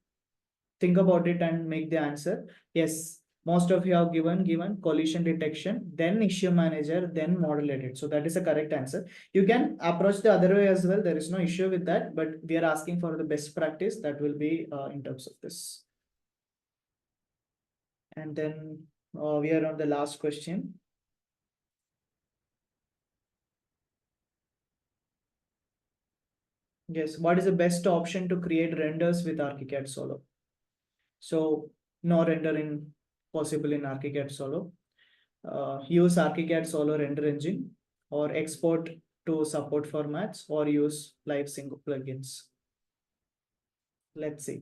think about it and make the answer. Yes, most of you have given collision detection, then issue manager, then model edit. So that is a correct answer. You can approach the other way as well. There is no issue with that, but we are asking for the best practice that will be in terms of this. And then we are on the last question. Yes, what is the best option to create renders with Archicad Solo? So no rendering possible in Archicad Solo. Use Archicad Solo render engine, or export to support formats, or use live sync plugins. Let's see.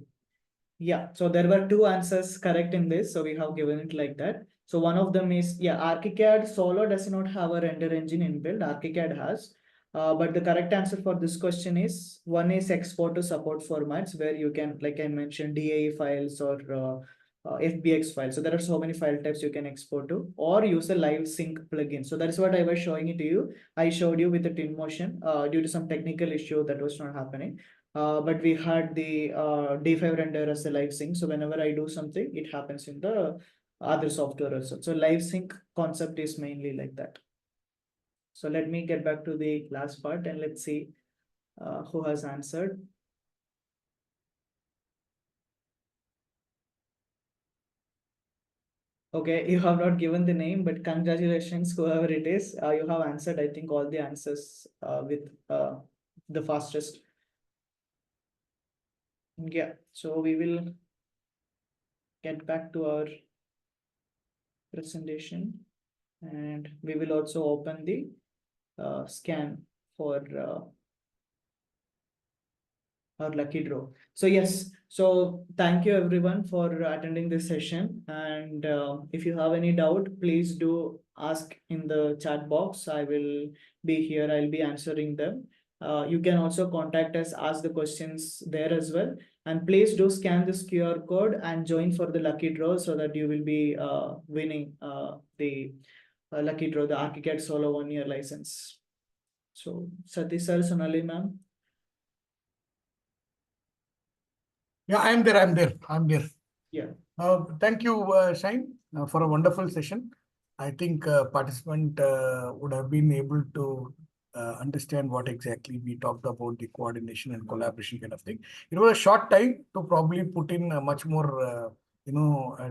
Yeah, so there were two answers correct in this, so we have given it like that. So one of them is, yeah, Archicad Solo does not have a render engine inbuilt. Archicad has. But the correct answer for this question is, one is export to support formats, where you can, like I mentioned, DAE files or FBX files. So there are so many file types you can export to, or use a live sync plugin. So that is what I was showing it to you. I showed you with the Twinmotion due to some technical issue that was not happening. But we had the D5 render as a live sync. So whenever I do something, it happens in the other software also. So live sync concept is mainly like that. So let me get back to the last part and let's see who has answered. Okay, you have not given the name, but congratulations, whoever it is. You have answered, I think, all the answers with the fastest. Yeah, so we will get back to our presentation, and we will also open the scan for or lucky draw. So yes, so thank you everyone for attending this session. And if you have any doubt, please do ask in the chat box. I will be here. I'll be answering them. You can also contact us, ask the questions there as well. And please do scan this QR code and join for the lucky draw so that you will be winning the lucky draw, the Archicad Solo 1-year license. So Satish sir, Sonali ma'am. Yeah, I'm there. Yeah. Thank you, Shine, for a wonderful session. I think participant would have been able to understand what exactly we talked about, the coordination and collaboration kind of thing. It was a short time to probably put in much more,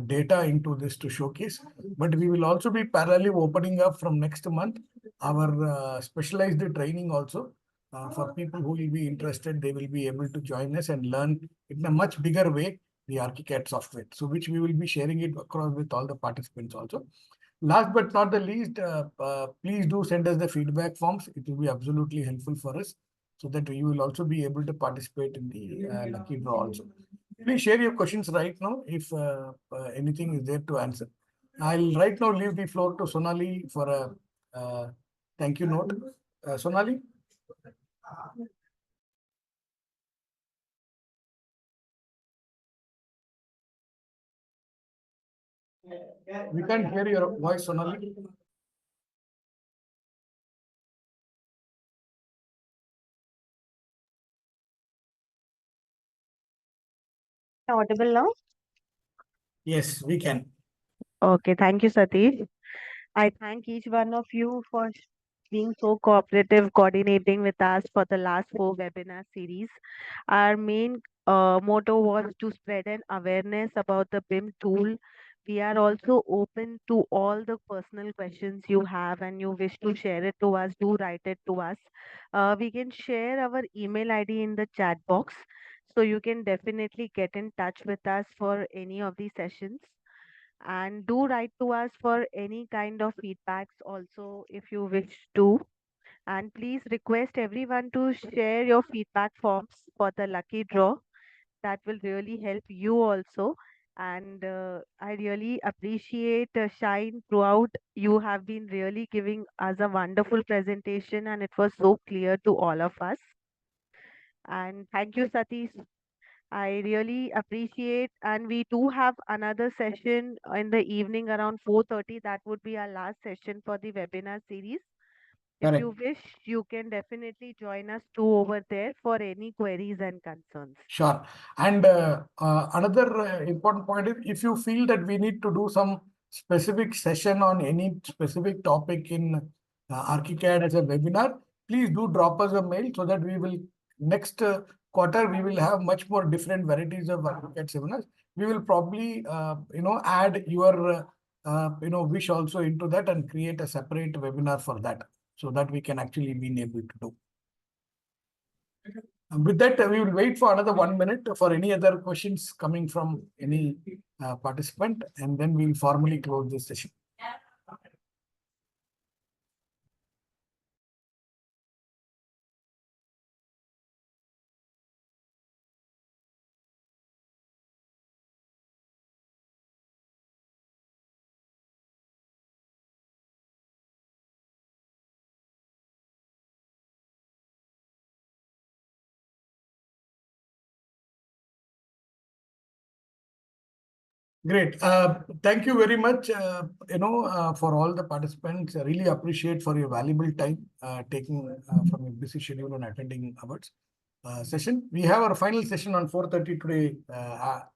data into this to showcase. But we will also be parallelly opening up from next month our specialized training also. For people who will be interested, they will be able to join us and learn in a much bigger way the Archicad software. So which we will be sharing it across with all the participants also. Last but not the least, please do send us the feedback forms. It will be absolutely helpful for us so that you will also be able to participate in the lucky draw also. Please share your questions right now if anything is there to answer. I'll right now leave the floor to Sonali for a thank you note. Sonali? We can't hear your voice, Sonali. Audible now? Yes, we can. Okay, thank you, Satish. I thank each one of you for being so cooperative, coordinating with us for the last 4 webinar series. Our main motto was to spread an awareness about the BIM tool. We are also open to all the personal questions you have and you wish to share it to us, do write it to us. We can share our email ID in the chat box. So you can definitely get in touch with us for any of these sessions. And do write to us for any kind of feedbacks also if you wish to. And please request everyone to share your feedback forms for the lucky draw. That will really help you also. And I really appreciate Shine throughout. You have been really giving us a wonderful presentation and it was so clear to all of us. And thank you, Satish. I really appreciate, and we do have another session in the evening around 4:30. That would be our last session for the webinar series. If Correct. you wish, you can definitely join us too over there for any queries and concerns. Sure. And another important point is if you feel that we need to do some specific session on any specific topic in Archicad as a webinar, please do drop us a mail so that we will next quarter we will have much more different varieties of Archicad seminars. We will probably add your wish also into that and create a separate webinar for that so that we can actually be able to do. With that, we will wait for another 1 minute for any other questions coming from any participant, and then we will formally close this session. Great. Thank you very much, for all the participants. I really appreciate for your valuable time taking from your busy schedule and attending our session. We have our final session on 4:30 today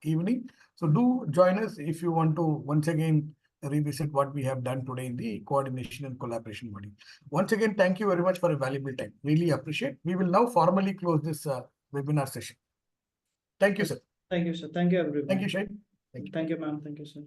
evening. So do join us if you want to once again revisit what we have done today in the coordination and collaboration module. Once again, thank you very much for a valuable time. Really appreciate. We will now formally close this webinar session. Thank you, sir. Thank you, sir. Thank you, everyone. Thank you, Shane. Thank you, ma'am. Thank you, sir.